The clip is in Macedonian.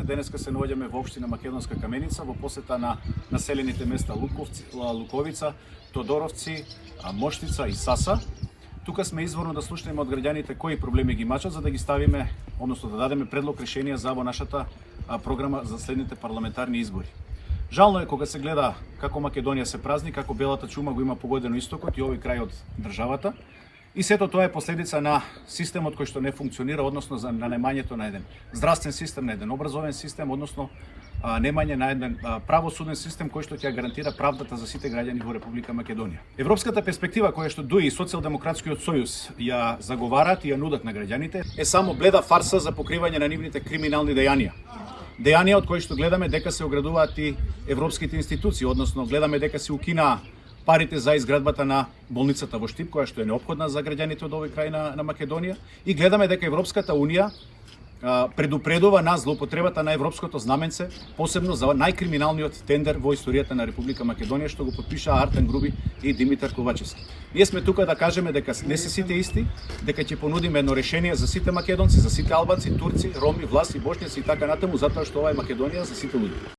Денеска се наоѓаме во општина Македонска Каменица во посета на населените места Луковица, Тодоровци, Моштица и Саса. Тука сме изворно да слушнеме од граѓаните кои проблеми ги мачат, за да ги ставиме, односно да дадеме предлог решенија за во нашата програма за следните парламентарни избори. Жално е кога се гледа како Македонија се празни, како белата чума го има погодено истокот и овој крај од државата. И сето тоа е последица на системот кој што не функционира, односно за немањето на еден здравствен систем, на еден образовен систем, односно немање на еден правосуден систем кој што ќе гарантира правдата за сите граѓани во Република Македонија. Европската перспектива која што ДУИ и Социјалдемократскиот сојуз ја заговарат и ја нудат на граѓаните е само бледа фарса за покривање на нивните криминални дејанија. Дејанија од кои што гледаме дека се оградуваат и европските институции, односно гледаме дека се укинаа парите за изградбата на болницата во Штип, која што е неопходна за граѓаните од овој крај на Македонија, и гледаме дека Европската унија предупредува на злоупотребата на европското знаменце, посебно за најкриминалниот тендер во историјата на Република Македонија, што го потпишаа Артем Груби и Димитар Ковачевски. Ние сме тука да кажеме дека не се сите исти, дека ќе понудиме едно решение за сите македонци, за сите албанци, турци, роми, власи, бошњаци и така натаму, затоа што ова е Македонија за сите луѓе.